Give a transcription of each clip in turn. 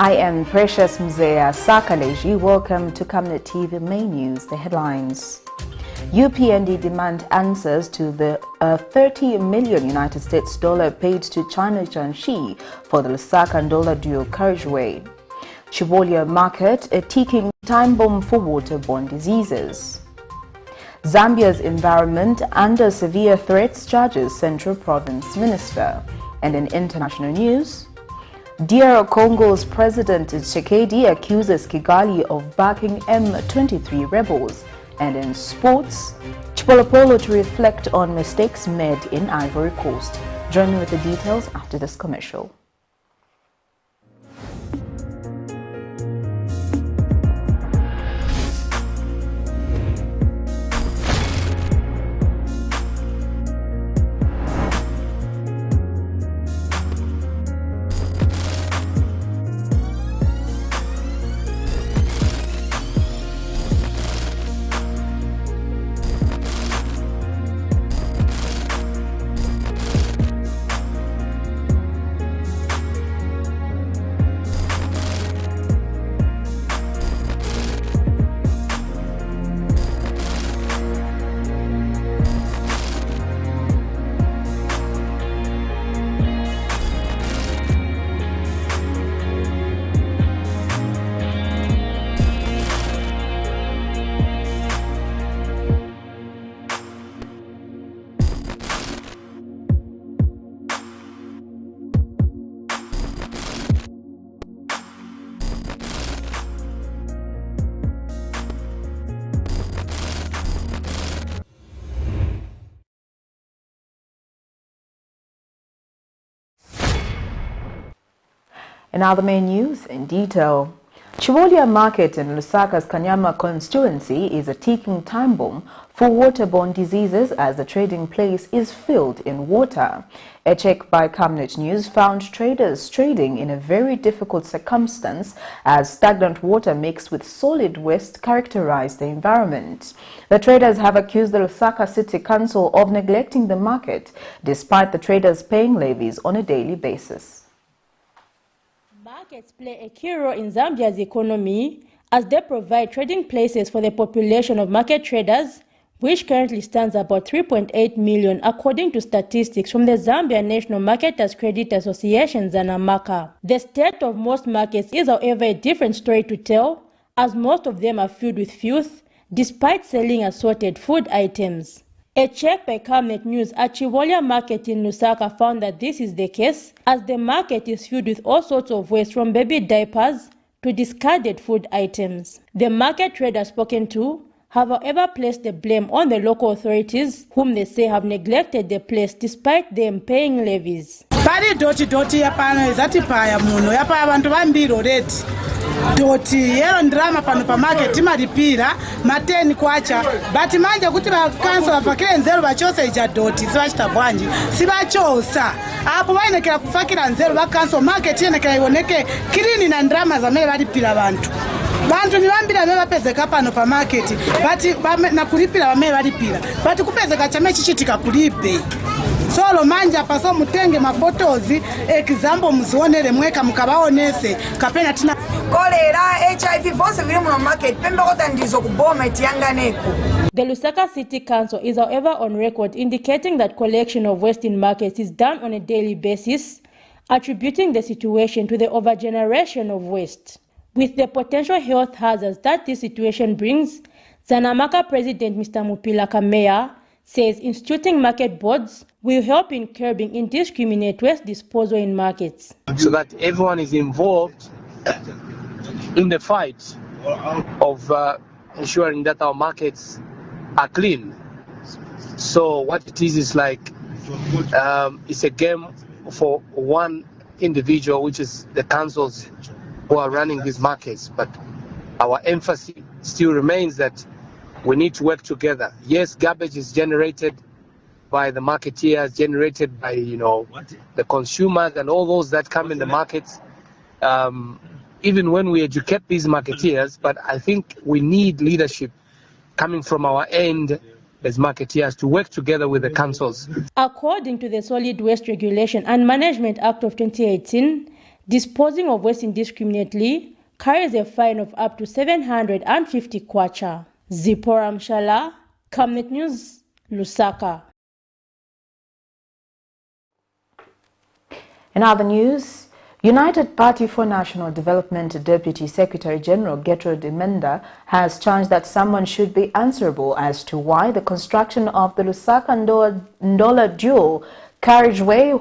I am Precious Mzea Sakaleji. Welcome to Camnet TV Main News. The headlines. UPND demand answers to the $30 million United States dollar paid to China JIANGXI for the LUSAKA-NDOLA dual carriageway. CHIBOLYA market a ticking time bomb for waterborne diseases. Zambia's environment under severe threats, charges Central Province Minister. And in international news, DR Congo's President TSHISEKEDI accuses Kigali of backing M23 rebels. And in sports, CHIPOLOPOLO to reflect on mistakes made in Ivory Coast. Join me with the details after this commercial. And now the main news in detail. CHIBOLYA market in Lusaka's Kanyama constituency is a ticking time bomb for waterborne diseases as the trading place is filled in water. A check by Camnet News found traders trading in a very difficult circumstance as stagnant water mixed with solid waste characterized the environment. The traders have accused the Lusaka City Council of neglecting the market despite the traders paying levies on a daily basis. Markets play a key role in Zambia's economy as they provide trading places for the population of market traders, which currently stands about 3.8 million according to statistics from the Zambia National Marketers Credit Association, ZANAMACA. The state of most markets is, however, a different story to tell, as most of them are filled with filth, despite selling assorted food items. A check by Camnet News at CHIBOLYA market in Lusaka found that this is the case, as the market is filled with all sorts of waste from baby diapers to discarded food items. The market traders spoken to have, however, placed the blame on the local authorities, whom they say have neglected the place despite them paying levies. Doti yero ndrama pano pa market maripira mateni kwacha bati manje kuti ba council afakire nzero bachose ija doti sibachita bwanji sibachosa apo bainekera kufakira nzero ba council market yenekera iboneke clean na ndrama zamene balipira bantu ni bambira beba pezeka pano pa market bati na kulipira bamene balipira bati kupezeka chame chichitika kulipe solo manja paso mutenge mafotozi example muzionere mweka mukabaonese kapena tina kolera HIV vose vile mu market pembe kota ndizo kuboma itiyanganeko. The Lusaka City Council is, however, on record indicating that collection of waste in markets is done on a daily basis, attributing the situation to the overgeneration of waste. With the potential health hazards that this situation brings, ZANAMACA President Mr. Mupila Kameya says instituting market boards will help in curbing indiscriminate waste disposal in markets. So that everyone is involved in the fight of ensuring that our markets are clean. So what it is like it's a game for one individual, which is the councils who are running these markets. But our emphasis still remains that we need to work together. Yes, garbage is generated by the marketeers, generated by the consumers and all those that come in the markets. Even when we educate these marketeers, but I think we need leadership coming from our end as marketeers to work together with the councils. According to the Solid Waste Regulation and Management Act of 2018, Disposing of waste indiscriminately carries a fine of up to 750 kwacha. Zipporah Mshala, Camnet News, Lusaka. In other news, United Party for National Development Deputy Secretary General Gertrude Imenda has charged that someone should be answerable as to why the construction of the LUSAKA-NDOLA dual carriageway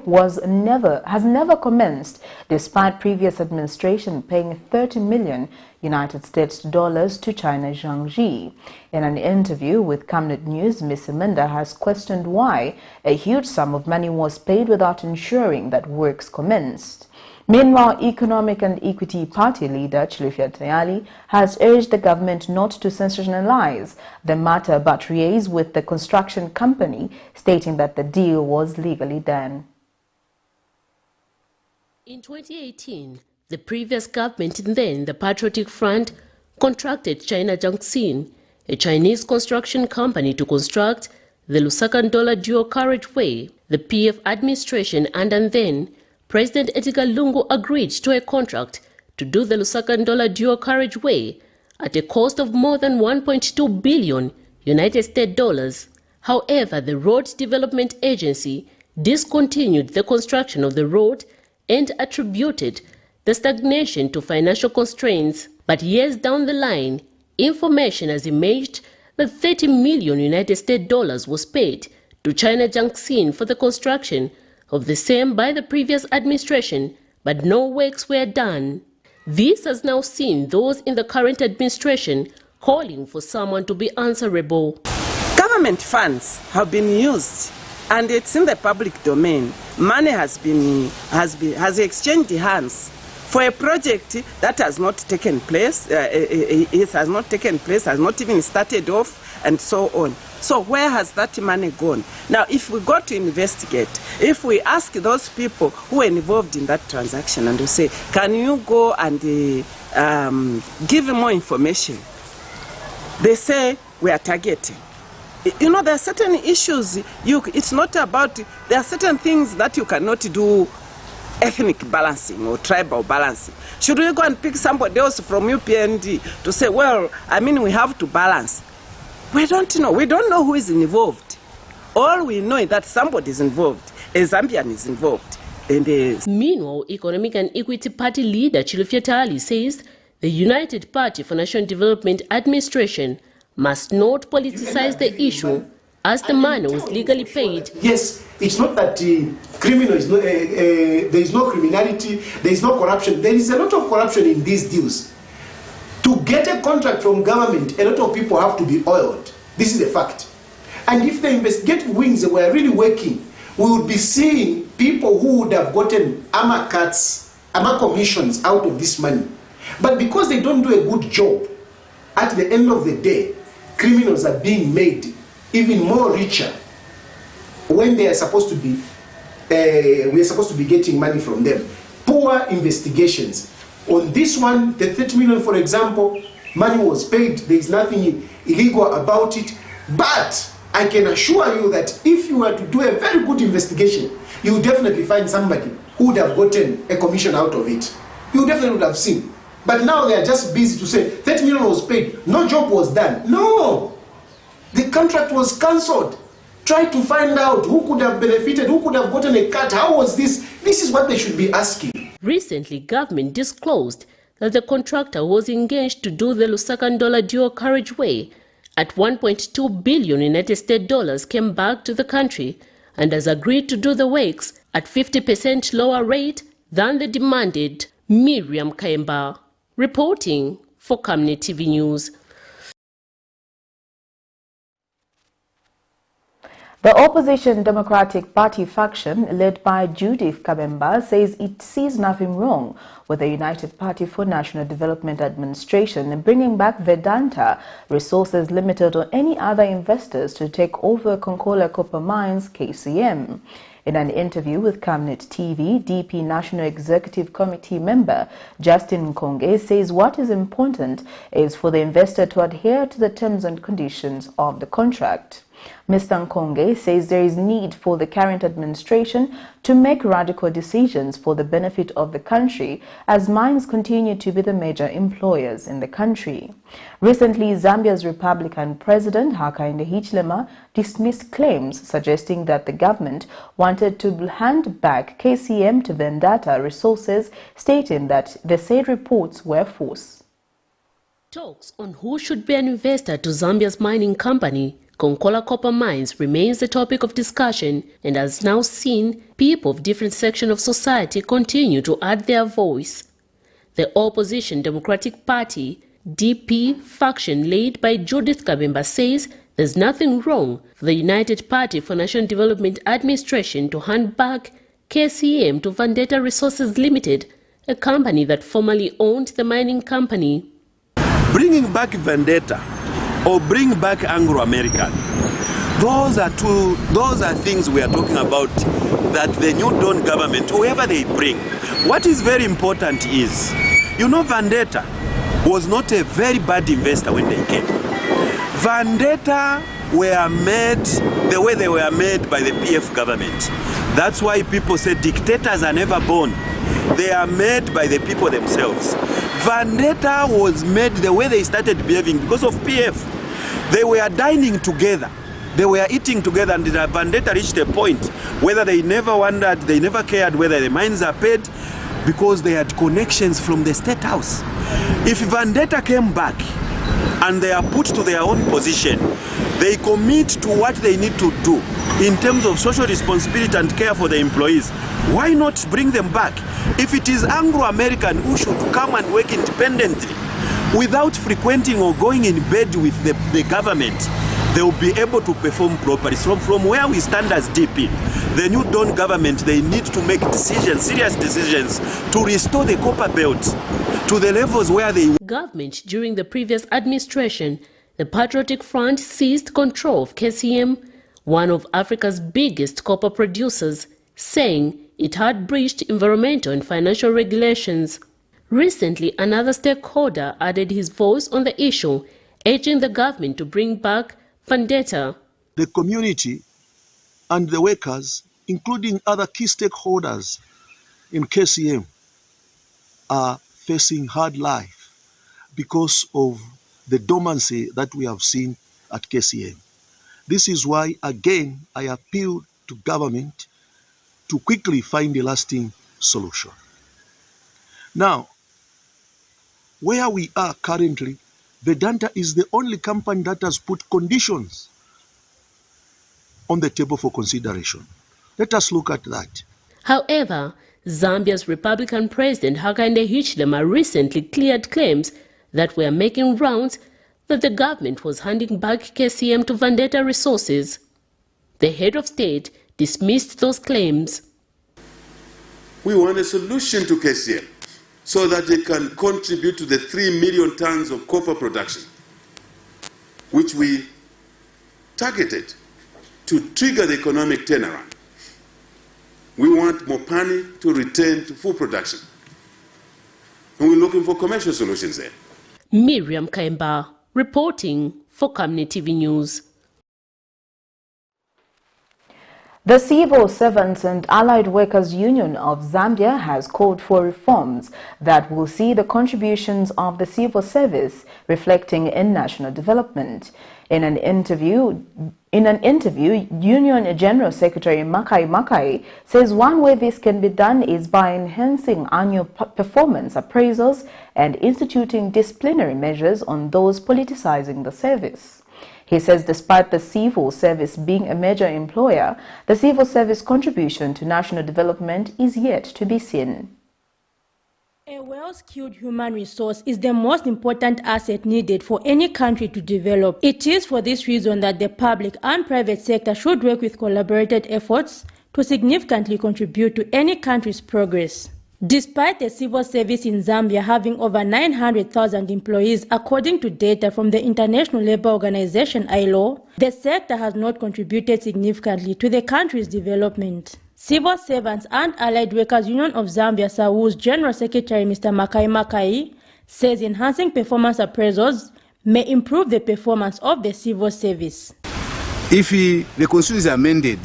has never commenced, despite previous administration paying 30 million United States dollars to China JIANGXI. In an interview with Camnet News, Ms. Imenda has questioned why a huge sum of money was paid without ensuring that works commenced. Meanwhile, Economic and Equity Party leader CHIBOLYA has urged the government not to sensationalize the matter but liaise with the construction company, stating that the deal was legally done. In 2018, the previous government, then the Patriotic Front, contracted China JIANGXI, a Chinese construction company, to construct the LUSAKA-NDOLA dual carriageway. The PF administration and then President Edgar Lungu agreed to a contract to do the LUSAKA-NDOLA dual carriageway at a cost of more than 1.2 billion United States dollars. However, the Road Development Agency discontinued the construction of the road and attributed the stagnation to financial constraints. But years down the line, information has emerged that 30 million United States dollars was paid to China JIANGXI for the construction of the same by the previous administration, but no works were done. This has now seen those in the current administration calling for someone to be answerable. Government funds have been used, and it's in the public domain. Money has exchanged hands for a project that has not taken place. It has not taken place, has not even started off, and so on. So where has that money gone? Now, if we go to investigate, if we ask those people who were involved in that transaction and we say, can you go and give more information? They say, we are targeting. You know, there are certain issues, it's not about, there are certain things that you cannot do ethnic balancing or tribal balancing. Should we go and pick somebody else from UPND to say, well, I mean, we have to balance? We don't know. We don't know who is involved. All we know is that somebody is involved. A Zambian is involved. Meanwhile, Economic and Equity Party leader CHIBOLYA says the United Party for National Development Administration must not politicize the issue as the money was legally paid. Yes, it's not that criminal is there is no criminality, there is no corruption. There is a lot of corruption in these deals. To get a contract from government, a lot of people have to be oiled. This is a fact. And if the investigative wings were really working, we would be seeing people who would have gotten armor cuts, armor commissions out of this money. But because they don't do a good job, at the end of the day, criminals are being made even more richer when they are supposed to be, we are supposed to be getting money from them. Poor investigations. On this one, the 30 million, for example, money was paid. There is nothing illegal about it. But I can assure you that if you were to do a very good investigation, you would definitely find somebody who would have gotten a commission out of it. You definitely would have seen. But now they are just busy to say 30 million was paid, no job was done. No! The contract was cancelled. Try to find out who could have benefited, who could have gotten a cut. How was this? This is what they should be asking. Recently, government disclosed that the contractor was engaged to do the LUSAKA-NDOLA dual carriageway at 1.2 billion United States dollars came back to the country and has agreed to do the works at 50% lower rate than the demanded. Miriam Kaimba, reporting for Camnet TV News. The opposition Democratic Party faction, led by Judith Kabemba, says it sees nothing wrong with the United Party for National Development Administration bringing back Vedanta Resources Limited or any other investors to take over Konkola Copper Mines KCM. In an interview with Camnet TV, DP National Executive Committee member Justin Nkonge says what is important is for the investor to adhere to the terms and conditions of the contract. Mr. Nkonge says there is need for the current administration to make radical decisions for the benefit of the country, as mines continue to be the major employers in the country. Recently, Zambia's Republican President Hakainde Hichilema dismissed claims suggesting that the government wanted to hand back KCM to Vendetta Resources, stating that the said reports were false. Talks on who should be an investor to Zambia's mining company, Konkola Copper Mines, remains the topic of discussion, and as now seen, people of different sections of society continue to add their voice. The opposition Democratic Party, DP faction led by Judith Kabemba says there's nothing wrong for the United Party for National Development Administration to hand back KCM to Vendetta Resources Limited, a company that formerly owned the mining company. Bringing back Vendetta or bring back Anglo-American, those are things we are talking about that the new Dawn government, whoever they bring. What is very important is, you know, Vendetta was not a very bad investor when they came. Vendetta were made the way they were made by the PF government. That's why people say dictators are never born. They are made by the people themselves. Vendetta was made the way they started behaving because of PF. They were dining together. They were eating together, and the Vendetta reached a point whether they never wondered, they never cared whether the mines are paid, because they had connections from the State House. If Vendetta came back and they are put to their own position, they commit to what they need to do in terms of social responsibility and care for the employees, why not bring them back? If it is Anglo-American who should come and work independently without frequenting or going in bed with the government, they will be able to perform properly. From where we stand as DP, the new Dawn government, they need to make decisions, serious decisions, to restore the copper belt to the levels where they were. Government during the previous administration, the Patriotic Front seized control of KCM, one of Africa's biggest copper producers, saying it had breached environmental and financial regulations. Recently, another stakeholder added his voice on the issue, urging the government to bring back Vendetta. The community and the workers, including other key stakeholders in KCM, are facing hard life because of the dormancy that we have seen at KCM. This is why, again, I appeal to government to quickly find a lasting solution. Now, where we are currently, Vedanta is the only company that has put conditions on the table for consideration. Let us look at that. However, Zambia's Republican President Hakainde Hichilema recently cleared claims that were making rounds that the government was handing back KCM to Vendetta Resources. The head of state dismissed those claims. We want a solution to KCM so that they can contribute to the 3 million tons of copper production, which we targeted to trigger the economic turnaround. We want Mopani to return to full production. And we're looking for commercial solutions there. Miriam Kaimba, reporting for Camnet TV News. The Civil Servants and Allied Workers Union of Zambia has called for reforms that will see the contributions of the civil service reflecting in national development. In an interview, Union General Secretary Makai Makai says one way this can be done is by enhancing annual performance appraisals and instituting disciplinary measures on those politicizing the service. He says despite the civil service being a major employer, the civil service contribution to national development is yet to be seen. A well-skilled human resource is the most important asset needed for any country to develop. It is for this reason that the public and private sector should work with collaborated efforts to significantly contribute to any country's progress. Despite the civil service in Zambia having over 900,000 employees according to data from the International Labour Organization ILO, the sector has not contributed significantly to the country's development. Civil Servants and Allied Workers Union of Zambia SAWU's General Secretary Mr. Makai Makai says enhancing performance appraisals may improve the performance of the civil service. If the constitution is amended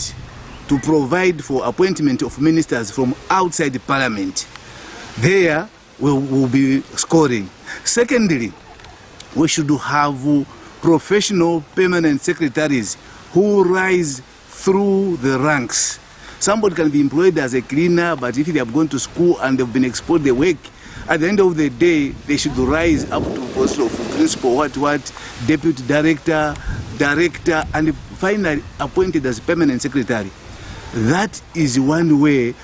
to provide for appointment of ministers from outside the parliament. There we'll be scoring. Secondly, we should have professional permanent secretaries who rise through the ranks. Somebody can be employed as a cleaner, but if they have gone to school and they've been exposed to work, at the end of the day, they should rise up to post of principal, deputy director, and finally appointed as permanent secretary. That is one way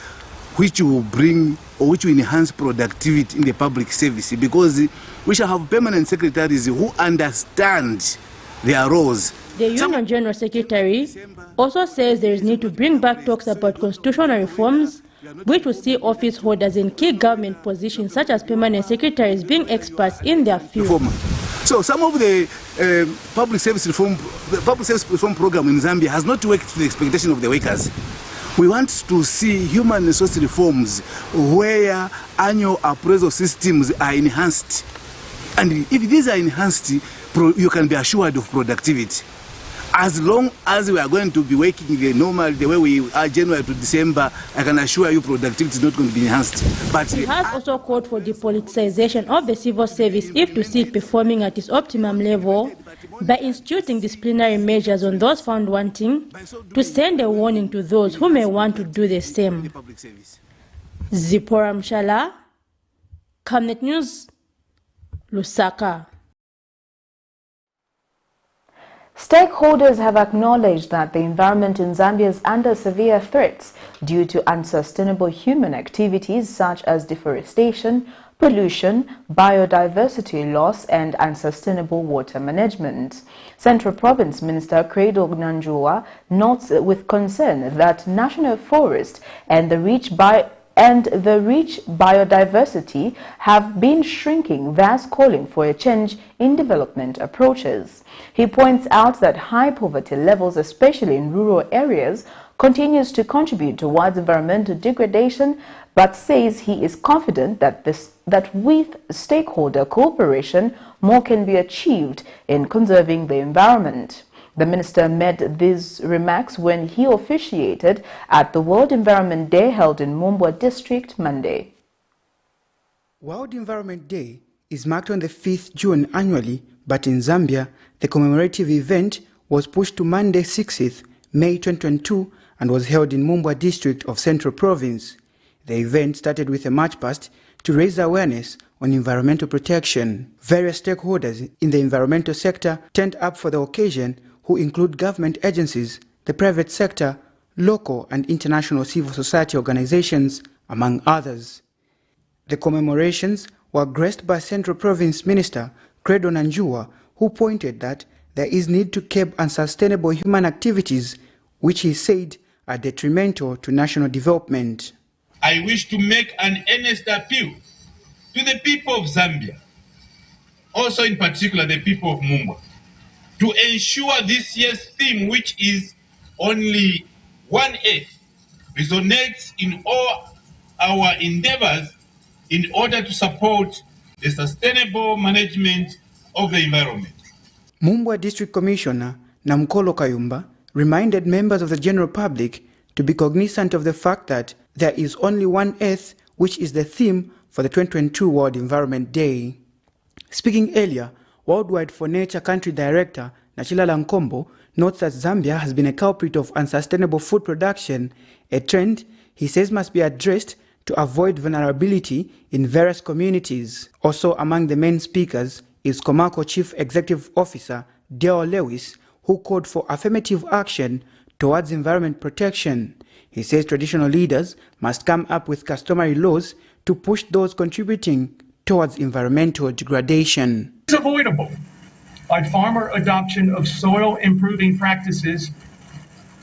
which will bring or which will enhance productivity in the public service, because we shall have permanent secretaries who understand their roles. The Union General Secretary also says there is need to bring back talks about constitutional reforms, which will see office holders in key government positions such as permanent secretaries being experts in their field. So some of the public service reform program in Zambia has not worked to the expectation of the workers. We want to see human resource reforms where annual appraisal systems are enhanced. And if these are enhanced, you can be assured of productivity. As long as we are going to be working the way we are January to December, I can assure you productivity is not going to be enhanced. But he has also called for depoliticization of the civil service if to see it performing at its optimum level by instituting disciplinary measures on those found wanting, to send a warning to those who may want to do the same. Zipporah Mshala, Camnet News, Lusaka. Stakeholders have acknowledged that the environment in Zambia is under severe threats due to unsustainable human activities such as deforestation, pollution, biodiversity loss, and unsustainable water management. Central Province Minister Credo Nanjua notes with concern that national forest and the rich biodiversity have been shrinking, thus calling for a change in development approaches. He points out that high poverty levels, especially in rural areas, continues to contribute towards environmental degradation, but says he is confident that with stakeholder cooperation, more can be achieved in conserving the environment. The minister made these remarks when he officiated at the World Environment Day held in Mumbwa District Monday. World Environment Day is marked on the 5th June annually, but in Zambia, the commemorative event was pushed to Monday 6th May 2022 and was held in Mumbwa District of Central Province. The event started with a march past to raise awareness on environmental protection. Various stakeholders in the environmental sector turned up for the occasion, who include government agencies, the private sector, local and international civil society organizations, among others. The commemorations were graced by Central Province Minister Credo Nanjua, who pointed that there is need to curb unsustainable human activities, which he said are detrimental to national development. I wish to make an earnest appeal to the people of Zambia, also in particular the people of Mumbwa, to ensure this year's theme, which is only one Earth, resonates in all our endeavors in order to support the sustainable management of the environment. Mumbwa District Commissioner Namkolo Kayumba reminded members of the general public to be cognizant of the fact that there is only one Earth, which is the theme for the 2022 World Environment Day. Speaking earlier, Worldwide for Nature Country Director Nachilala Nkombo notes that Zambia has been a culprit of unsustainable food production, a trend he says must be addressed to avoid vulnerability in various communities. Also among the main speakers is Komako Chief Executive Officer Dale Lewis, who called for affirmative action towards environment protection. He says traditional leaders must come up with customary laws to push those contributing towards environmental degradation. It's avoidable by farmer adoption of soil improving practices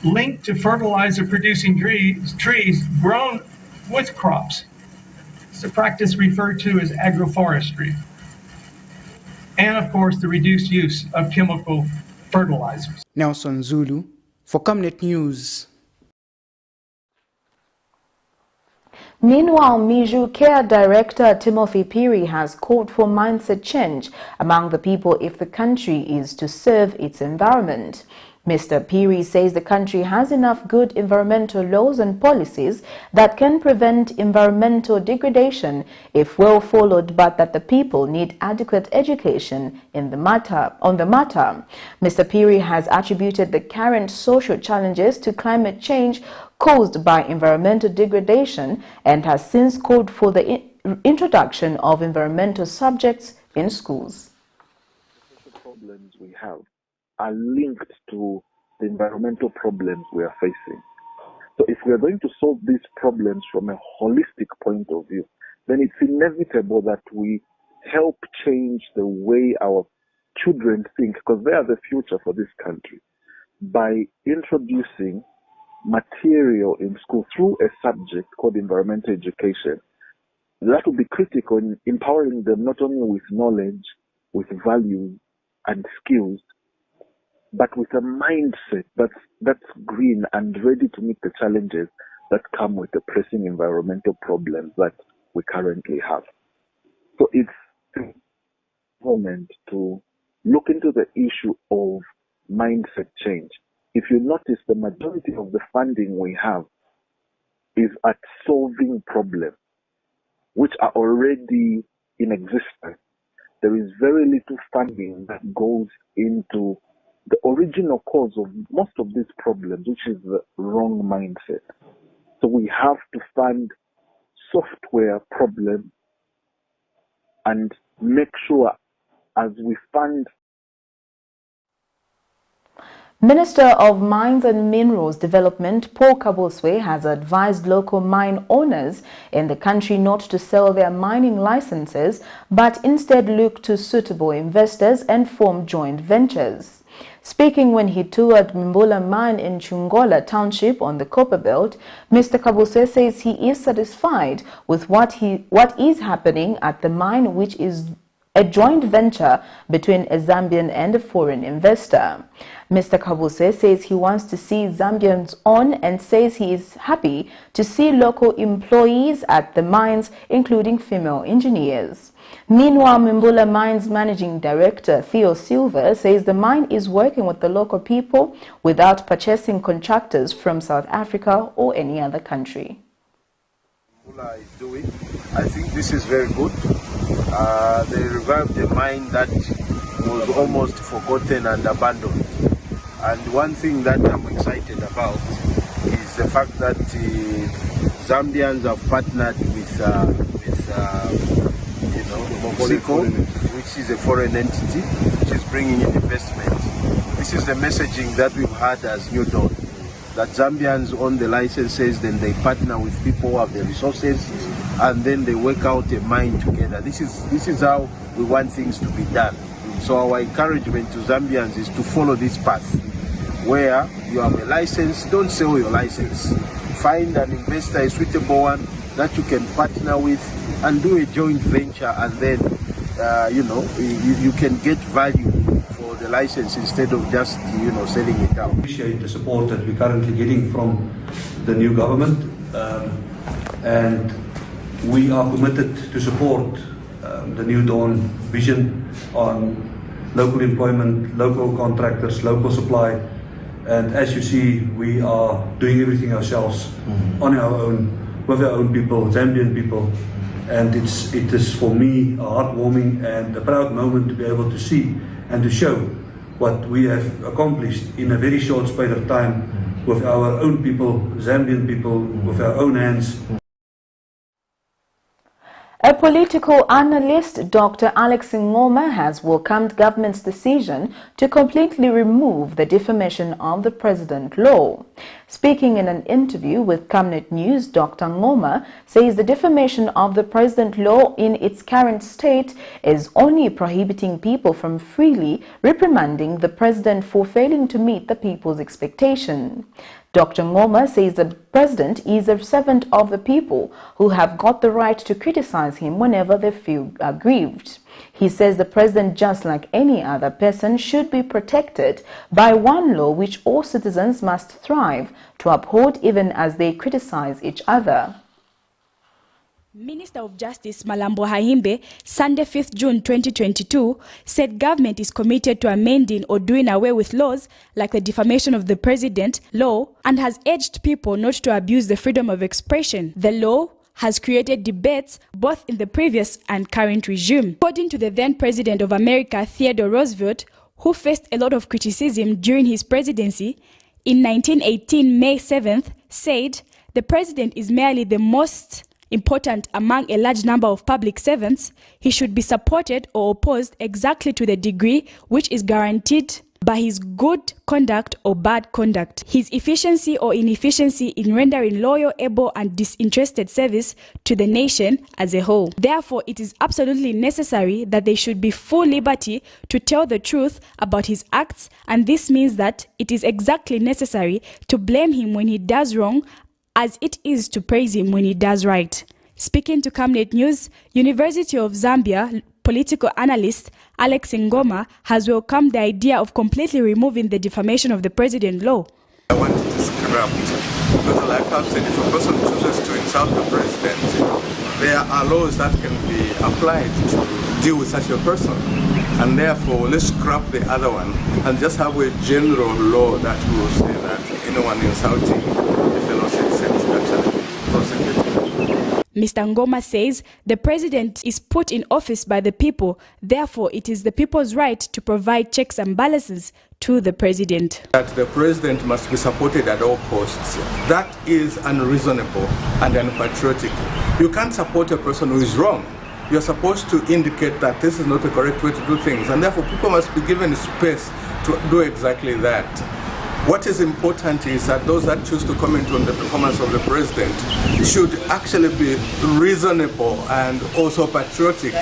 linked to fertilizer producing trees grown with crops. It's a practice referred to as agroforestry. And of course, the reduced use of chemical fertilizers. Nelson Zulu for Camnet News. Meanwhile, Miju Care Director Timothy Piri has called for mindset change among the people if the country is to serve its environment. Mr. Piri says the country has enough good environmental laws and policies that can prevent environmental degradation if well followed, but that the people need adequate education on the matter. Mr. Piri has attributed the current social challenges to climate change caused by environmental degradation and has since called for the introduction of environmental subjects in schools. The problems we have are linked to the environmental problems we are facing. So if we are going to solve these problems from a holistic point of view, then it's inevitable that we help change the way our children think, because they are the future for this country, by introducing material in school through a subject called environmental education. That will be critical in empowering them not only with knowledge, with values and skills, but with a mindset that's green and ready to meet the challenges that come with the pressing environmental problems that we currently have. So it's the moment to look into the issue of mindset change. If you notice, the majority of the funding we have is at solving problems which are already in existence. There is very little funding that goes into the original cause of most of these problems, which is the wrong mindset. So we have to fund software problems and make sure as we fund. Minister of Mines and Minerals Development Paul Kaboswe has advised local mine owners in the country not to sell their mining licenses, but instead look to suitable investors and form joint ventures. Speaking when he toured Mbula mine in Chungola township on the Copper Belt, Mr. Kaboswe says he is satisfied with what is happening at the mine, which is a joint venture between a Zambian and a foreign investor. Mr. Kaboswe says he wants to see Zambians on and says he is happy to see local employees at the mines, including female engineers. Meanwhile, Mbula Mines Managing Director Theo Silva says the mine is working with the local people without purchasing contractors from South Africa or any other country. Mbula is doing, I think this is very good. They revived a mine that was almost forgotten and abandoned. And one thing that I'm excited about is the fact that Zambians have partnered with Mexico, which is a foreign entity, which is bringing in investment. This is the messaging that we've had as New Dawn, that Zambians own the licenses, then they partner with people who have the resources, and then they work out a mine together. This is how we want things to be done. So our encouragement to Zambians is to follow this path, where you have a license, don't sell your license. Find an investor, a suitable one that you can partner with, and do a joint venture, and then you can get value for the license instead of just selling it out. Appreciate the support that we're currently getting from the new government, and we are committed to support the New Dawn vision on local employment, local contractors, local supply. And as you see, we are doing everything ourselves on our own, with our own people, Zambian people. And it is for me a heartwarming and a proud moment to be able to see and to show what we have accomplished in a very short space of time with our own people, Zambian people, with our own hands. A political analyst, Dr. Alex Ngoma, has welcomed government's decision to completely remove the defamation of the President law. Speaking in an interview with Camnet News, Dr. Ngoma says the defamation of the President law in its current state is only prohibiting people from freely reprimanding the President for failing to meet the people's expectation. Dr. Ngoma says the President is a servant of the people who have got the right to criticize him whenever they feel aggrieved. He says the President, just like any other person, should be protected by one law which all citizens must strive to uphold even as they criticize each other. Minister of Justice Malambo Haimbe, Sunday 5th June 2022, said government is committed to amending or doing away with laws like the defamation of the president law and has urged people not to abuse the freedom of expression. The law has created debates both in the previous and current regime. According to the then President of America, Theodore Roosevelt, who faced a lot of criticism during his presidency, in 1918, May 7th, said, "The president is merely the most important among a large number of public servants. He should be supported or opposed exactly to the degree which is guaranteed by his good conduct or bad conduct, his efficiency or inefficiency in rendering loyal, able, and disinterested service to the nation as a whole. Therefore, it is absolutely necessary that there should be full liberty to tell the truth about his acts, and this means that it is exactly necessary to blame him when he does wrong as it is to praise him when he does right." Speaking to Camnet News, University of Zambia political analyst Alex Ngoma has welcomed the idea of completely removing the defamation of the president law. I want it scrapped because, like I've said, if a person chooses to insult the president, there are laws that can be applied to deal with such a person. And therefore, let's scrap the other one and just have a general law that will say that anyone insulting a fellow citizen should actually be prosecuted. Mr. Ngoma says the president is put in office by the people, therefore it is the people's right to provide checks and balances to the president. That the president must be supported at all costs. That is unreasonable and unpatriotic. You can't support a person who is wrong. You're supposed to indicate that this is not the correct way to do things, and therefore people must be given space to do exactly that. What is important is that those that choose to comment on the performance of the president should actually be reasonable and also patriotic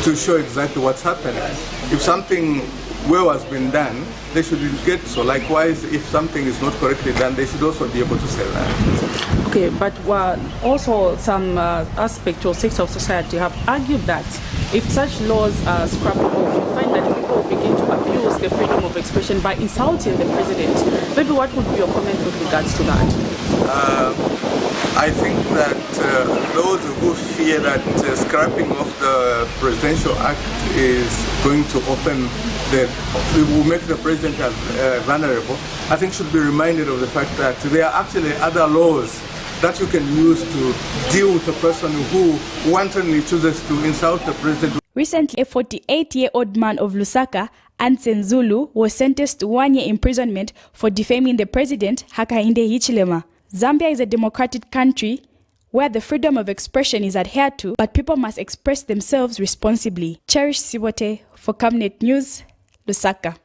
to show exactly what's happening. If something well has been done, they should get so. Likewise, if something is not correctly done, they should also be able to say that. Okay, but also some aspects or sectors of society have argued that if such laws are scrapped off, you find that people begin to abuse the freedom of expression by insulting the president. Maybe what would be your comment with regards to that? I think that those who fear that scrapping of the Presidential Act is going to will make the president vulnerable, I think should be reminded of the fact that there are actually other laws that you can use to deal with a person who wantonly chooses to insult the president. Recently, a 48-year-old man of Lusaka, Ansen Zulu, was sentenced to 1 year imprisonment for defaming the president, Hakainde Hichilema. Zambia is a democratic country where the freedom of expression is adhered to, but people must express themselves responsibly. Cherish Sibote for Camnet News, Lusaka.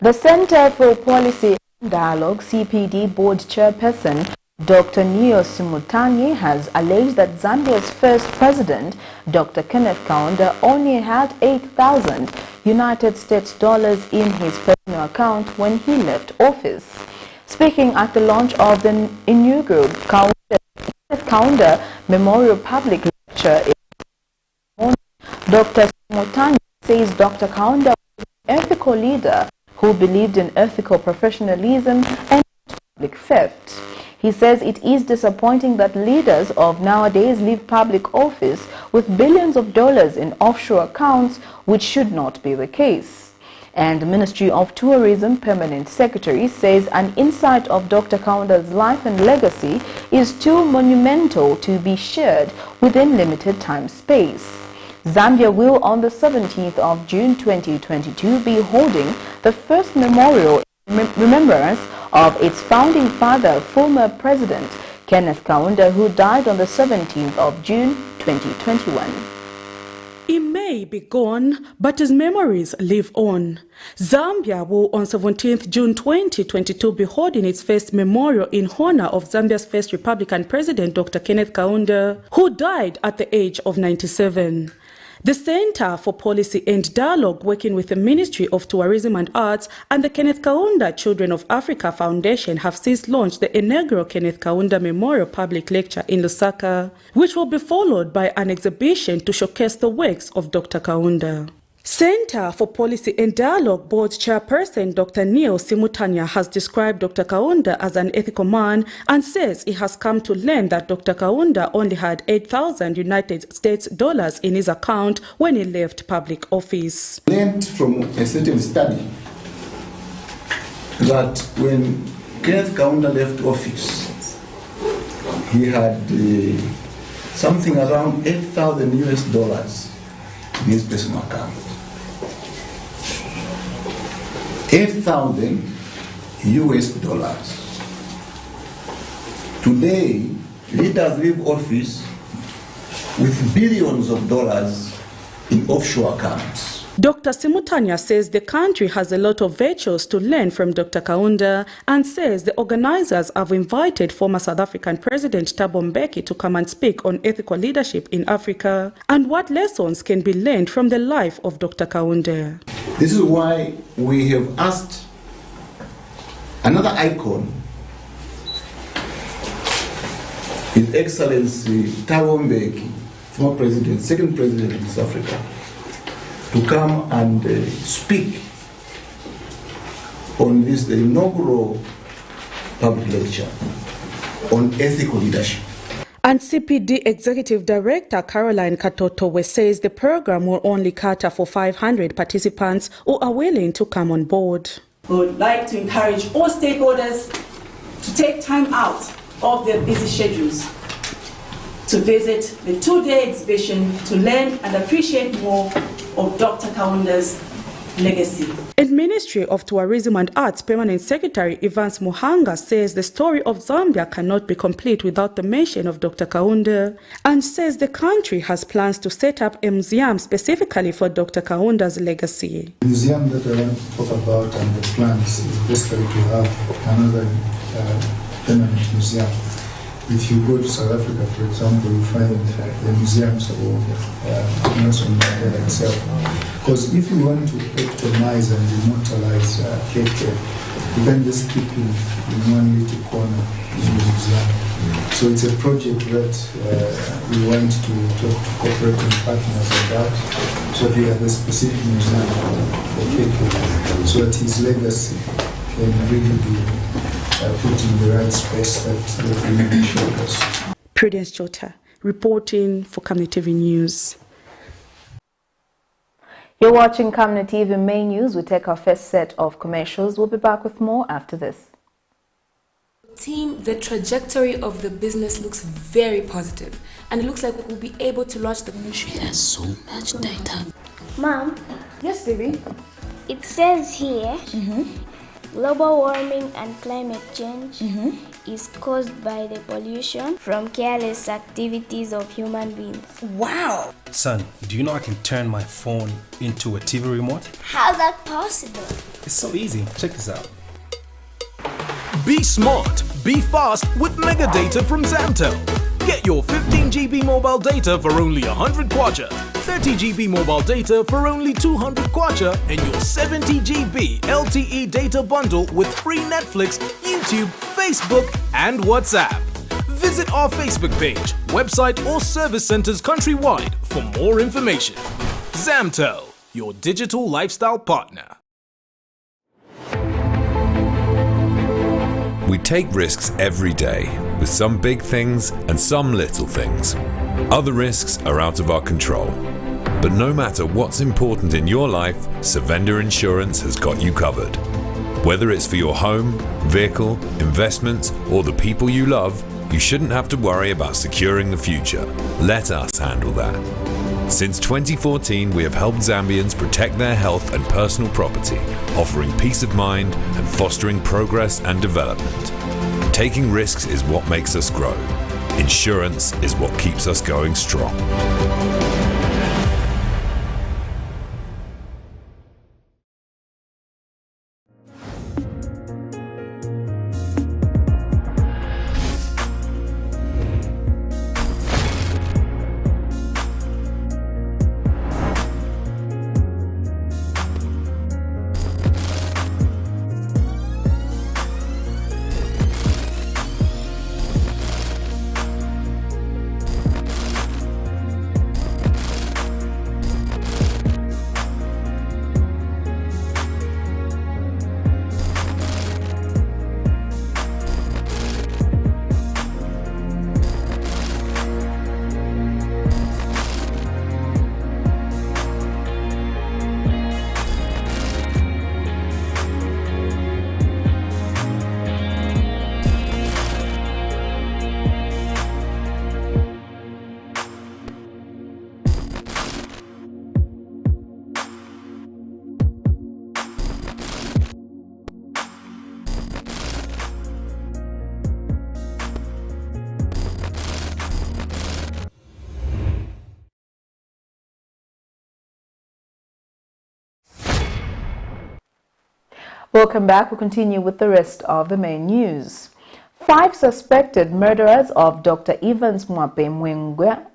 The Center for Policy and Dialogue, CPD Board Chairperson, Dr. Neo Simutanye, has alleged that Zambia's first president, Dr. Kenneth Kaunda, only had 8,000 United States dollars in his personal account when he left office. Speaking at the launch of the inaugural Kenneth Kaunda Memorial Public Lecture in morning, Dr. Simutanye says Dr. Kaunda was an ethical leader who believed in ethical professionalism and public theft. He says it is disappointing that leaders of nowadays leave public office with billions of dollars in offshore accounts, which should not be the case. And the Ministry of Tourism Permanent Secretary says an insight of Dr. Kaunda's life and legacy is too monumental to be shared within limited time space. Zambia will, on the 17th of June 2022, be holding the first memorial in remembrance of its founding father, former President Kenneth Kaunda, who died on the 17th of June 2021. He may be gone, but his memories live on. Zambia will, on 17th June 2022, be holding its first memorial in honor of Zambia's first Republican President, Dr. Kenneth Kaunda, who died at the age of 97. The Center for Policy and Dialogue, working with the Ministry of Tourism and Arts and the Kenneth Kaunda Children of Africa Foundation, have since launched the inaugural Kenneth Kaunda Memorial Public Lecture in Lusaka, which will be followed by an exhibition to showcase the works of Dr. Kaunda. Center for Policy and Dialogue Board Chairperson Dr. Neil Simutanya has described Dr. Kaunda as an ethical man and says he has come to learn that Dr. Kaunda only had 8,000 United States dollars in his account when he left public office. Learned from a certain study that when Kenneth Kaunda left office, he had something around 8,000 US dollars in his personal account. 8,000 US dollars. Today, leaders leave office with billions of dollars in offshore accounts. Dr. Simutanya says the country has a lot of virtues to learn from Dr. Kaunda and says the organizers have invited former South African President Thabo Mbeki to come and speak on ethical leadership in Africa and what lessons can be learned from the life of Dr. Kaunda. This is why we have asked another icon, His Excellency Thabo Mbeki, former president, second president of South Africa, to come and speak on this, the inaugural public lecture on ethical leadership. And CPD Executive Director Caroline Katotowe says the program will only cater for 500 participants who are willing to come on board. We would like to encourage all stakeholders to take time out of their busy schedules to visit the two-day exhibition to learn and appreciate more of Dr. Kaunda's legacy. And Ministry of Tourism and Arts Permanent Secretary Evans Muhanga says the story of Zambia cannot be complete without the mention of Dr. Kaunda and says the country has plans to set up a museum specifically for Dr. Kaunda's legacy. The museum that I want to talk about and the plans is basically to have another permanent museum. If you go to South Africa, for example, you find the museums of Nelson Mandela itself. Because if you want to epitomize and immortalize Cape Town, you can just keep him in one little corner in the museum. So it's a project that we want to talk to cooperating partners about, so we have a specific museum for Cape Town, so that his legacy can really be put in the right space that really showed us. Prudence Chota, reporting for Camnet TV News. You're watching Camnet TV Main News. We take our first set of commercials. We'll be back with more after this. Team, the trajectory of the business looks very positive, and it looks like we'll be able to launch the ministry. There's so much data. Mom? Yes, baby? It says here, global warming and climate change is caused by the pollution from careless activities of human beings. Wow! Son, do you know I can turn my phone into a TV remote? How's that possible? It's so easy. Check this out. Be smart, be fast with mega data from Zamtel. Get your 15 GB mobile data for only 100 kwacha, 30 GB mobile data for only 200 kwacha, and your 70 GB LTE data bundle with free Netflix, YouTube, Facebook, and WhatsApp. Visit our Facebook page, website, or service centers countrywide for more information. Zamtel, your digital lifestyle partner. We take risks every day, with some big things and some little things. Other risks are out of our control. But no matter what's important in your life, Savenda Insurance has got you covered. Whether it's for your home, vehicle, investments, or the people you love, you shouldn't have to worry about securing the future. Let us handle that. Since 2014, we have helped Zambians protect their health and personal property, offering peace of mind and fostering progress and development. Taking risks is what makes us grow. Insurance is what keeps us going strong. Welcome back. We'll continue with the rest of the main news. 5 suspected murderers of Dr. Evans Mwape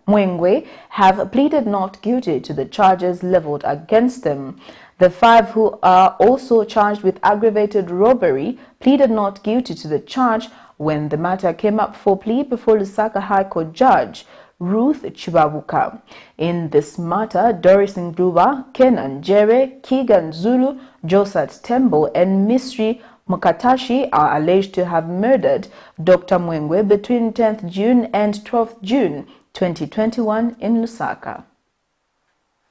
Mwengwe have pleaded not guilty to the charges leveled against them. The 5 who are also charged with aggravated robbery pleaded not guilty to the charge when the matter came up for plea before Lusaka High Court Judge Ruth Chibabuka. In this matter, Doris Ngluba, Ken Anjere, Kigan Zulu, Josat Tembo, and Misri Mukatashi are alleged to have murdered Dr. Mwengwe between 10th June and 12th June 2021 in Lusaka.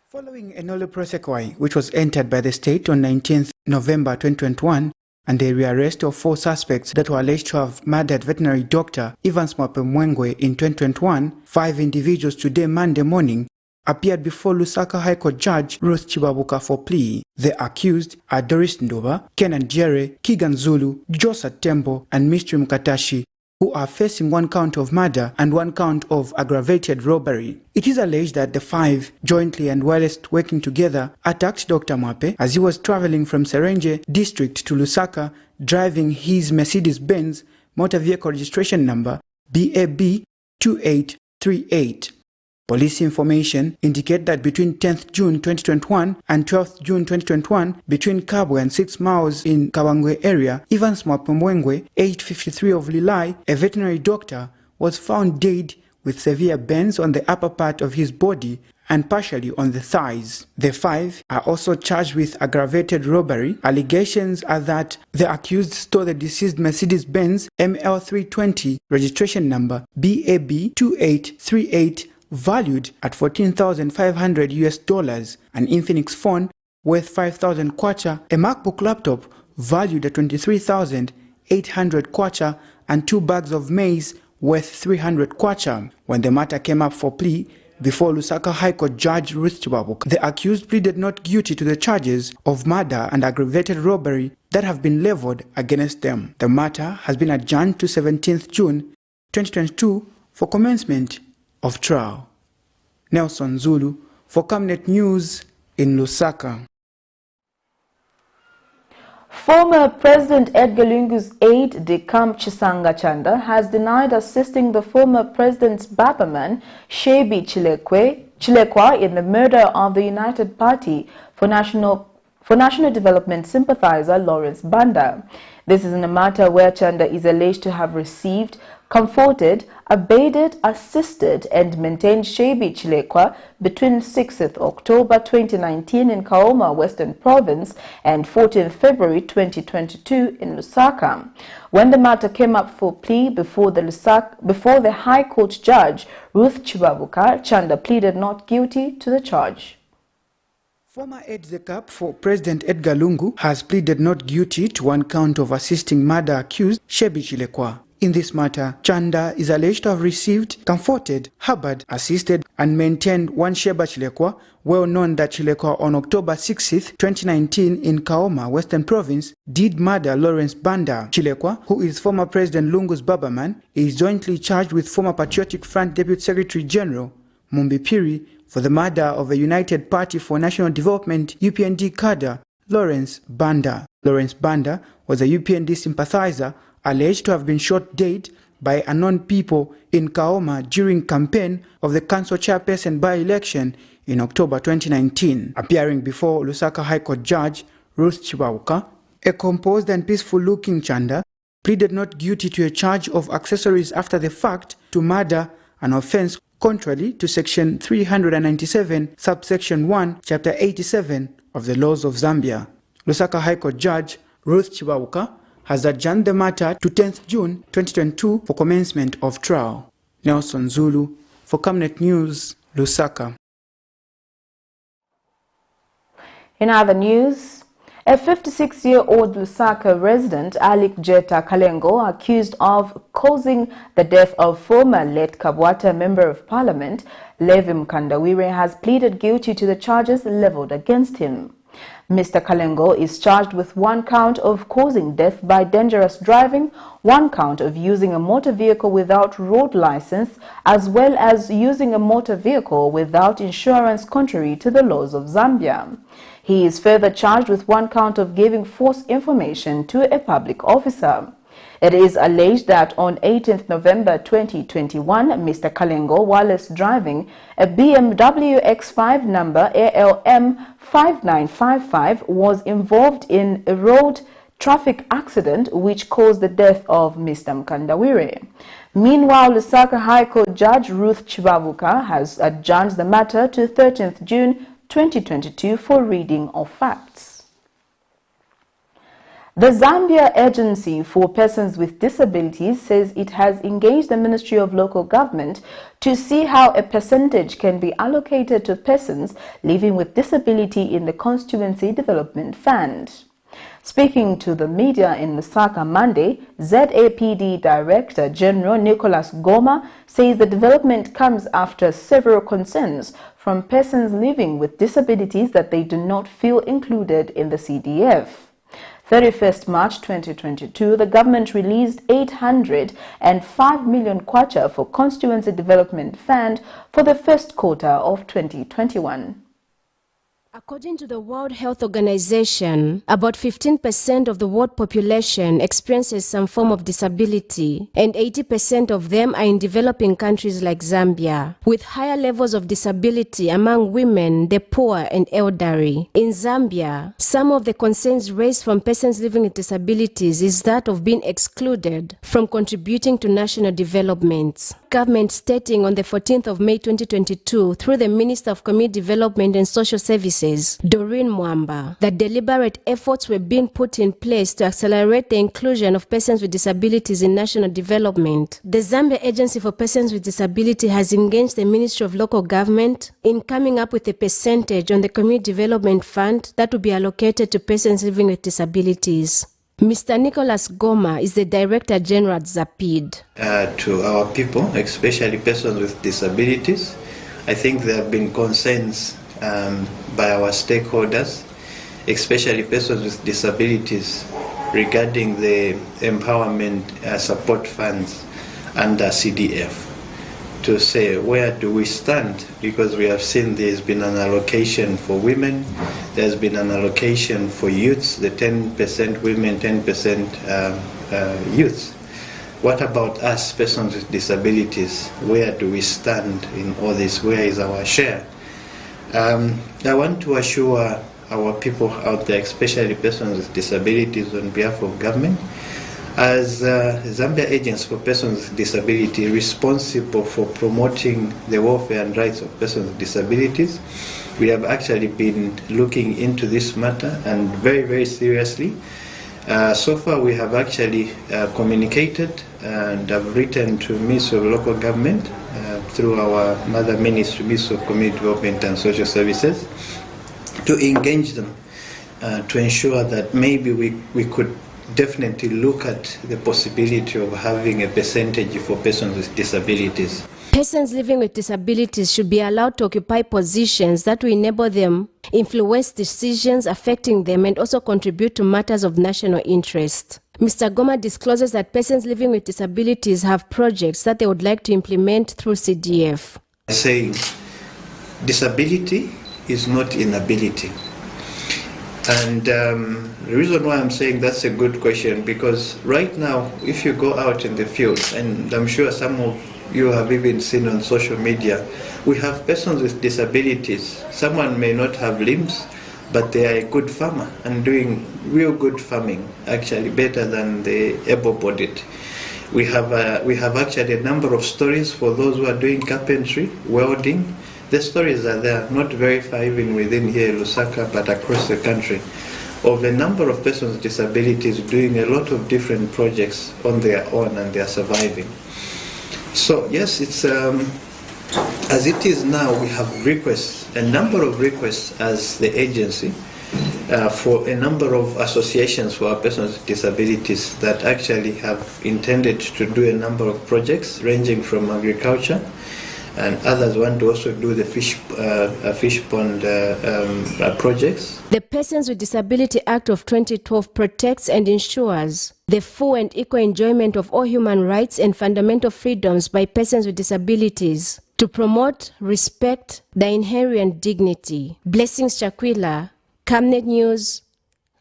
Following a nolle prosequi which was entered by the state on 19th November 2021 and the rearrest of 4 suspects that were alleged to have murdered veterinary doctor Evans Mwape Mwengwe in 2021, 5 individuals today Monday morning appeared before Lusaka High Court Judge Ruth Chibabuka for plea. The accused are Doris Ndoba, Kenan Jere, Kigan Zulu, Josat Tembo, and Mystery Mukatashi, who are facing 1 count of murder and 1 count of aggravated robbery. It is alleged that the 5, jointly and whilst working together, attacked Dr. Mwape as he was traveling from Serenge district to Lusaka, driving his Mercedes-Benz motor vehicle registration number BAB 2838. Police information indicate that between 10th June 2021 and 12th June 2021, between Kabwe and 6 miles in Kawangwe area, Evans Mwape Mwengwe, aged 53 of Lilai, a veterinary doctor, was found dead with severe burns on the upper part of his body and partially on the thighs. The 5 are also charged with aggravated robbery. Allegations are that the accused stole the deceased Mercedes-Benz ML320 registration number BAB 2838 valued at $14,500, an Infinix phone worth 5,000 kwacha, a MacBook laptop valued at 23,800 kwacha, and 2 bags of maize worth 300 kwacha. When the matter came up for plea before Lusaka High Court Judge Ruth Chibabuka, the accused pleaded not guilty to the charges of murder and aggravated robbery that have been leveled against them. The matter has been adjourned to 17th June 2022 for commencement of trial. Nelson Zulu for Camnet News in Lusaka. Former President Edgar Lungu's aide-de-camp Chisanga Chanda has denied assisting the former president's Babaman, Shebi Chilekwa, in the murder of the United Party for National Development sympathizer Lawrence Banda. This is in a matter where Chanda is alleged to have received, comforted, abated, assisted, and maintained Shebi Chilekwa between 6th October 2019 in Kaoma, Western Province, and 14th February 2022 in Lusaka. When the matter came up for plea before the High Court Judge Ruth Chibabuka, Chanda pleaded not guilty to the charge. Former aide-de-camp for President Edgar Lungu has pleaded not guilty to 1 count of assisting murder accused Shebi Chilekwa. In this matter, Chanda is alleged to have received, comforted, harbored, assisted, and maintained 1 Sheba Chilekwa, well known that Chilekwa on October 6th, 2019 in Kaoma, Western Province, did murder Lawrence Banda. Chilekwa, who is former President Lungu's Babaman, is jointly charged with former Patriotic Front Deputy Secretary General Mumbi Piri for the murder of a United Party for National Development UPND cadre, Lawrence Banda. Lawrence Banda was a UPND sympathizer alleged to have been shot dead by unknown people in Kaoma during campaign of the council chairperson by-election in October 2019. Appearing before Lusaka High Court Judge Ruth Chibabuka, a composed and peaceful-looking Chanda pleaded not guilty to a charge of accessories after the fact to murder, an offense contrary to Section 397, subsection 1, Chapter 87 of the laws of Zambia. Lusaka High Court Judge Ruth Chibabuka has adjourned the matter to 10th June 2022 for commencement of trial. Nelson Zulu for Camnet News, Lusaka. In other news, a 56-year-old Lusaka resident, Alik Jeta Kalengo, accused of causing the death of former late Kabwata Member of Parliament, Levi Mkandawire, has pleaded guilty to the charges leveled against him. Mr. Kalengo is charged with 1 count of causing death by dangerous driving, 1 count of using a motor vehicle without road license, as well as using a motor vehicle without insurance contrary to the laws of Zambia. He is further charged with one count of giving false information to a public officer. It is alleged that on 18th November 2021, Mr. Kalengo, whilst driving a BMW X5 number ALM 5955, was involved in a road traffic accident which caused the death of Mr. Mkandawire. Meanwhile, Lusaka High Court Judge Ruth Chibavuka has adjourned the matter to 13th June 2022 for reading of facts. The Zambia Agency for Persons with Disabilities says it has engaged the Ministry of Local Government to see how a percentage can be allocated to persons living with disability in the Constituency Development Fund. Speaking to the media in Lusaka Monday, ZAPD Director General Nicholas Goma says the development comes after several concerns from persons living with disabilities that they do not feel included in the CDF. 31st March 2022, the government released 805 million kwacha for Constituency Development Fund for the first quarter of 2021. According to the World Health Organization, about 15% of the world population experiences some form of disability, and 80% of them are in developing countries like Zambia, with higher levels of disability among women, the poor, and elderly. In Zambia, some of the concerns raised from persons living with disabilities is that of being excluded from contributing to national development. Government stating on the 14th of May 2022 through the Minister of Community Development and Social Services, Doreen Mwamba, that deliberate efforts were being put in place to accelerate the inclusion of persons with disabilities in national development. The Zambia Agency for Persons with Disability has engaged the Ministry of Local Government in coming up with a percentage on the Community Development Fund that will be allocated to persons living with disabilities. Mr. Nicholas Goma is the Director General at ZAPD. To our people, especially persons with disabilities, I think there have been concerns by our stakeholders, especially persons with disabilities, regarding the empowerment support funds under CDF, to say where do we stand, because we have seen there's been an allocation for women, there's been an allocation for youths, the 10% women, 10% youths. What about us, persons with disabilities? Where do we stand in all this? Where is our share? I want to assure our people out there, especially persons with disabilities, on behalf of government, as Zambia Agents for Persons with Disability responsible for promoting the welfare and rights of persons with disabilities, we have actually been looking into this matter, and very, very seriously. So far we have actually communicated and have written to Ministry of Local Government through our mother ministry, Ministry of Community Development and Social Services, to engage them to ensure that maybe we could definitely look at the possibility of having a percentage for persons with disabilities. Persons living with disabilities should be allowed to occupy positions that will enable them influence decisions affecting them and also contribute to matters of national interest. Mr. Goma discloses that persons living with disabilities have projects that they would like to implement through CDF. Saying disability is not inability. And the reason why I'm saying that's a good question, because right now, if you go out in the field, and I'm sure some of you have even seen on social media, we have persons with disabilities. Someone may not have limbs, but they are a good farmer and doing real good farming, actually better than the able-bodied. We have actually a number of stories for those who are doing carpentry, welding. The stories are there, not very far even within here in Lusaka, but across the country, of a number of persons with disabilities doing a lot of different projects on their own, and they are surviving. So yes, it's as it is now, we have requests, a number of requests as the agency for a number of associations for our persons with disabilities that actually have intended to do a number of projects ranging from agriculture, and others want to also do the fish pond projects. The Persons with Disability Act of 2012 protects and ensures the full and equal enjoyment of all human rights and fundamental freedoms by persons with disabilities to promote, respect, their inherent dignity. Blessings Chakwila, Camnet News,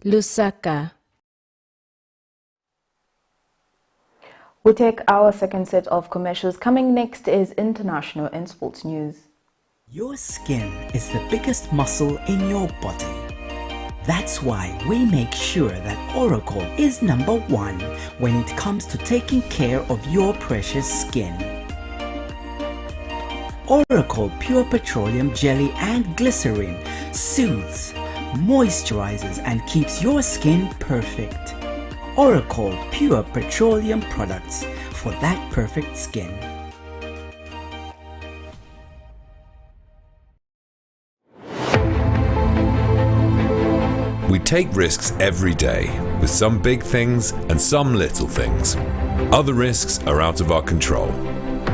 Lusaka. We take our second set of commercials. Coming next is international and sports news. Your skin is the biggest muscle in your body. That's why we make sure that Oracle is #1 when it comes to taking care of your precious skin. Oracle Pure Petroleum Jelly and Glycerin soothes, moisturizes and keeps your skin perfect. Oracle Pure Petroleum products for that perfect skin. We take risks every day, with some big things and some little things. Other risks are out of our control.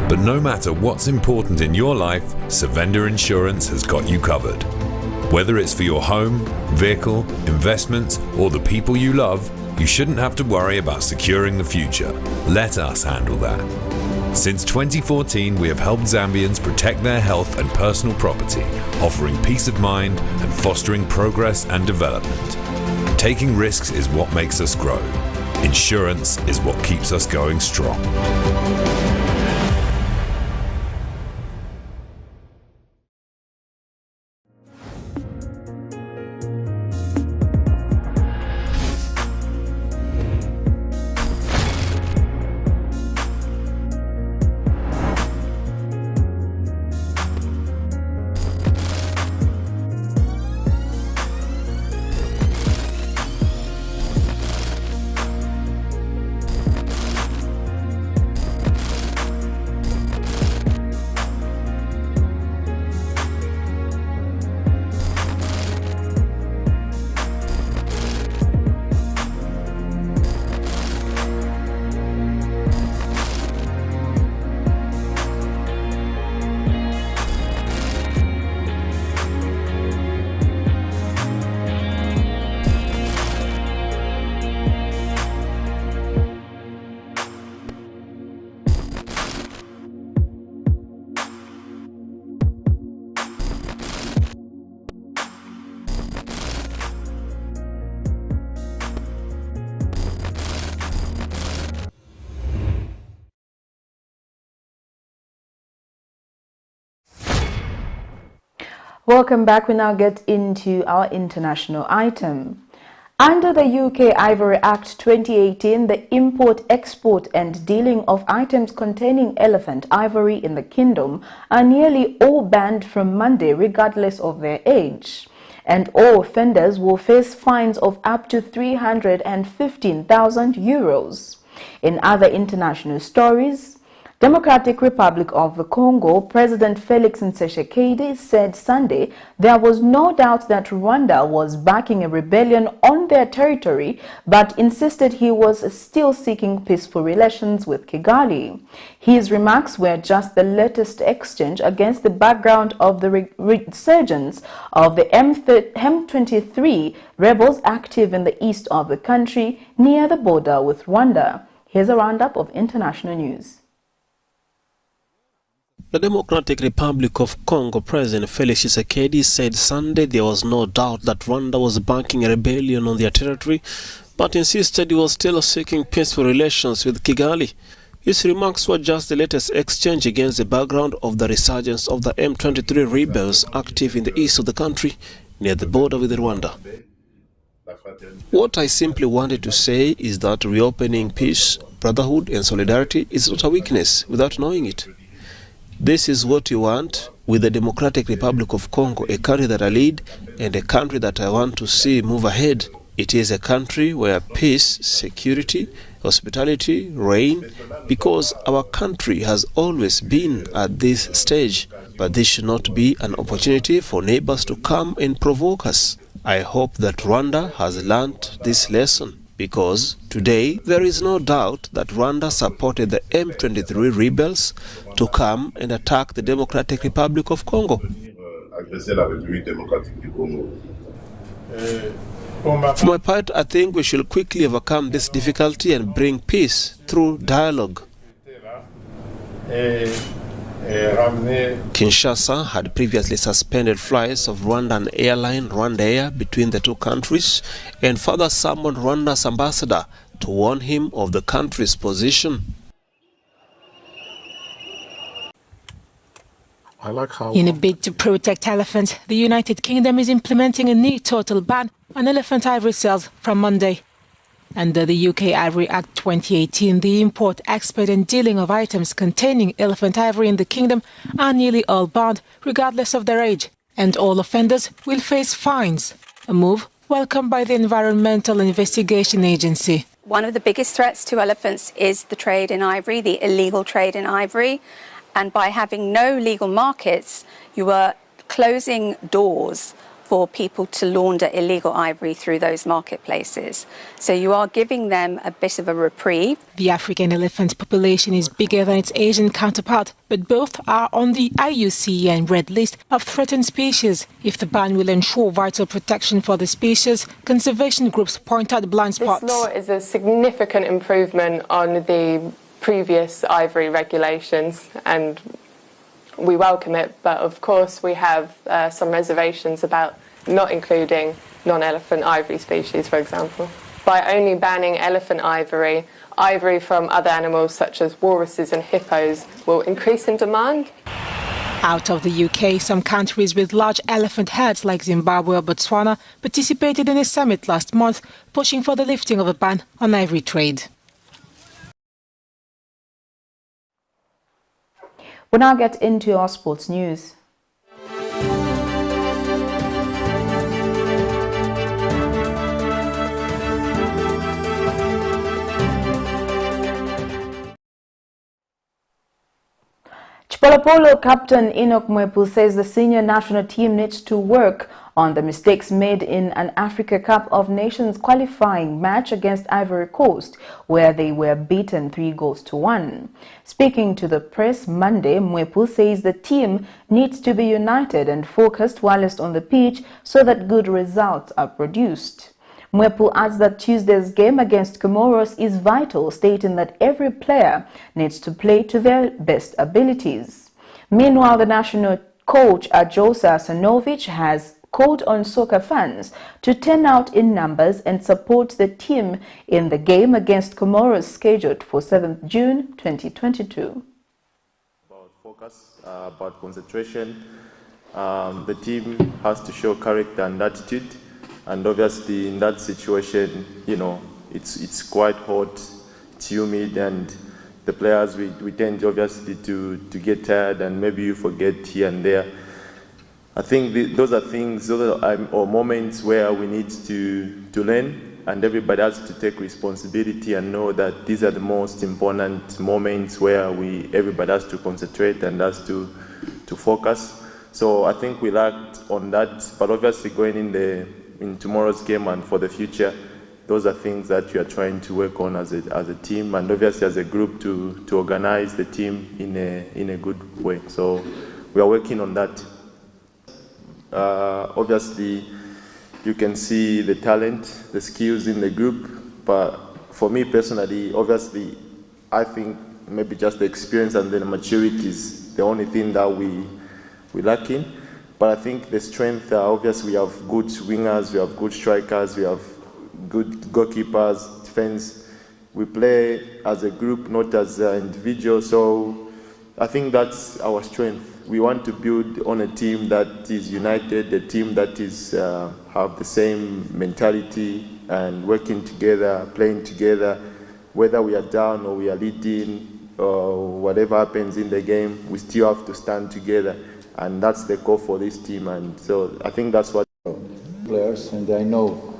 But no matter what's important in your life, Savenda Insurance has got you covered. Whether it's for your home, vehicle, investments, or the people you love, you shouldn't have to worry about securing the future. Let us handle that. Since 2014, we have helped Zambians protect their health and personal property, offering peace of mind and fostering progress and development. Taking risks is what makes us grow. Insurance is what keeps us going strong. Welcome back. We now get into our international item. Under the UK Ivory Act 2018, the import, export and dealing of items containing elephant ivory in the kingdom are nearly all banned from Monday, regardless of their age. And all offenders will face fines of up to 315,000 euros. In other international stories, Democratic Republic of the Congo, President Felix Tshisekedi said Sunday there was no doubt that Rwanda was backing a rebellion on their territory, but insisted he was still seeking peaceful relations with Kigali. His remarks were just the latest exchange against the background of the resurgence of the M23 rebels active in the east of the country near the border with Rwanda. Here's a roundup of international news. The Democratic Republic of Congo President Felix Tshisekedi said Sunday there was no doubt that Rwanda was backing a rebellion on their territory, but insisted he was still seeking peaceful relations with Kigali. His remarks were just the latest exchange against the background of the resurgence of the M23 rebels active in the east of the country near the border with Rwanda. What I simply wanted to say is that reopening peace, brotherhood and solidarity is not a weakness without knowing it. This is what you want with the Democratic Republic of Congo, a country that I lead and a country that I want to see move ahead. It is a country where peace, security, hospitality reign, because our country has always been at this stage. But this should not be an opportunity for neighbors to come and provoke us. I hope that Rwanda has learnt this lesson, because today there is no doubt that Rwanda supported the M23 rebels to come and attack the Democratic Republic of Congo. For my part, I think we should quickly overcome this difficulty and bring peace through dialogue. Kinshasa had previously suspended flights of Rwandan airline Rwanda Air between the two countries and further summoned Rwanda's ambassador to warn him of the country's position. In a bid to protect elephants, the United Kingdom is implementing a new total ban on elephant ivory sales from Monday. Under the UK Ivory Act 2018, the import, export and dealing of items containing elephant ivory in the kingdom are nearly all banned, regardless of their age, and all offenders will face fines, a move welcomed by the Environmental Investigation Agency. One of the biggest threats to elephants is the trade in ivory, the illegal trade in ivory. And by having no legal markets, you are closing doors for people to launder illegal ivory through those marketplaces. So you are giving them a bit of a reprieve. The African elephant population is bigger than its Asian counterpart, but both are on the IUCN Red List of threatened species. If the ban will ensure vital protection for the species, conservation groups point out blind spots. This law is a significant improvement on the previous ivory regulations, and we welcome it, but of course we have some reservations about not including non-elephant ivory species, for example. By only banning elephant ivory, ivory from other animals such as walruses and hippos will increase in demand. Out of the UK, some countries with large elephant herds like Zimbabwe or Botswana participated in a summit last month pushing for the lifting of a ban on ivory trade. We'll now get into our sports news. CHIPOLOPOLO captain Enoch Mwepu says the senior national team needs to work on the mistakes made in an Africa Cup of Nations qualifying match against Ivory Coast, where they were beaten 3-1. Speaking to the press Monday, Mwepu says the team needs to be united and focused whilst on the pitch so that good results are produced. Mwepu adds that Tuesday's game against Comoros is vital, stating that every player needs to play to their best abilities. Meanwhile, the national coach Ajosa Sanovic has called on soccer fans to turn out in numbers and support the team in the game against Comoros scheduled for 7th June 2022. About focus, about concentration, the team has to show character and attitude, and obviously in that situation, you know, it's quite hot, it's humid, and the players, we tend obviously to get tired and maybe you forget here and there. I think those are moments where we need to learn, and everybody has to take responsibility and know that these are the most important moments where everybody has to concentrate and has to focus. So I think we lacked on that, but obviously going in tomorrow's game and for the future, those are things that we are trying to work on as a team, and obviously as a group to organize the team in a good way. So we are working on that. Obviously, you can see the talent, the skills in the group, but for me personally, obviously, I think maybe just the experience and the maturity is the only thing that we're lacking. But I think the strength, obviously, we have good wingers, we have good strikers, we have good goalkeepers, defense. We play as a group, not as an individual. So I think that's our strength. We want to build on a team that is united, a team that is have the same mentality and working together, playing together. Whether we are down or we are leading or whatever happens in the game, we still have to stand together. And that's the goal for this team. And so I think that's what players, and I know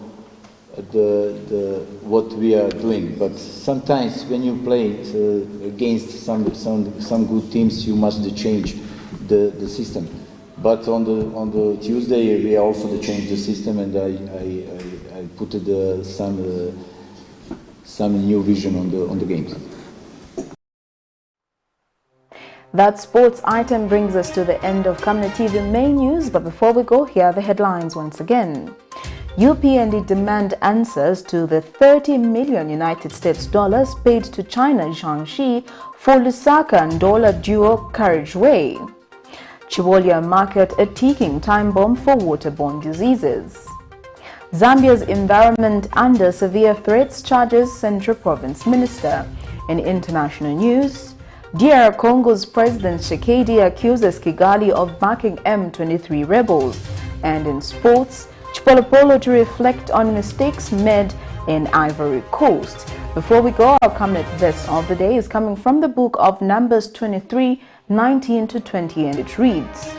what we are doing. But sometimes when you play against some good teams, you must change the system. But on the Tuesday we also changed the system, and I put some new vision on the games. That sports item brings us to the end of Camnet TV main news, but before we go, here are the headlines once again. UPND demand answers to the 30 million United States dollars paid to China JIANGXI for LUSAKA-NDOLA duo carriageway. CHIBOLYA market a ticking time bomb for waterborne diseases. Zambia's environment under severe threats, charges Central Province Minister. In international news, DR Congo's President TSHISEKEDI accuses Kigali of backing M23 rebels. And in sports, CHIPOLOPOLO to reflect on mistakes made in Ivory Coast. Before we go, our Camnet verse of the day is coming from the book of Numbers 23:19-20, and it reads,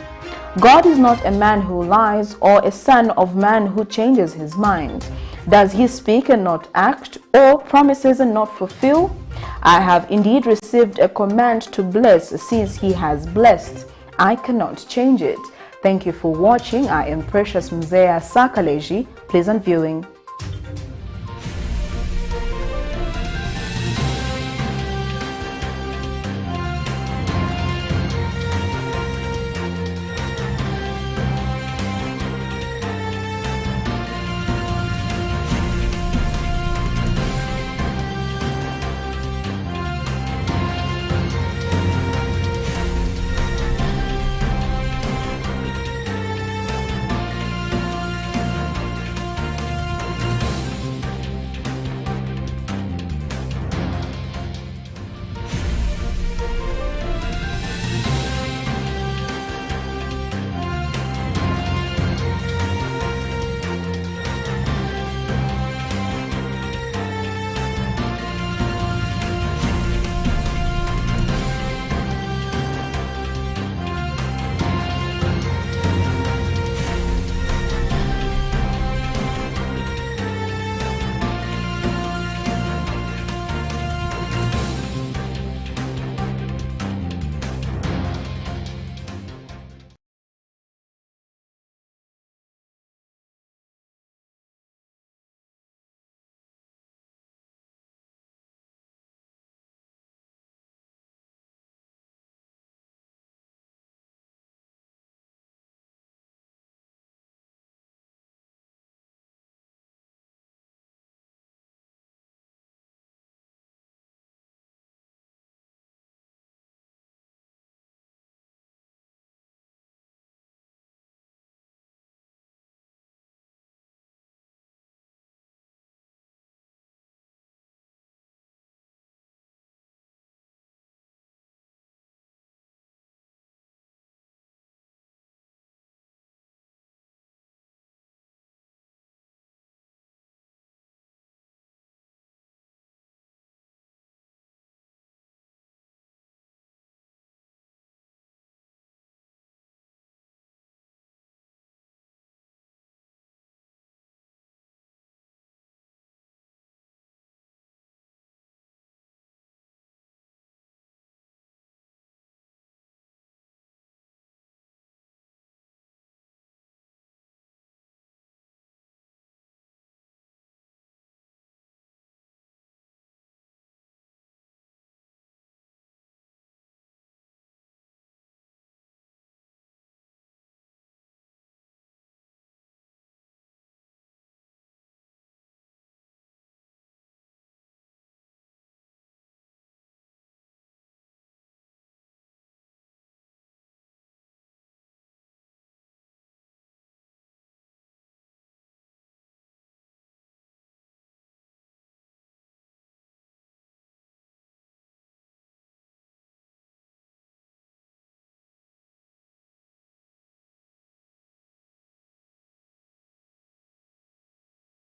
God is not a man who lies, or a son of man who changes his mind. Does he speak and not act, or promises and not fulfill? I have indeed received a command to bless, since he has blessed. I cannot change it. Thank you for watching. I am Precious Mzea Sakaleji. Pleasant viewing.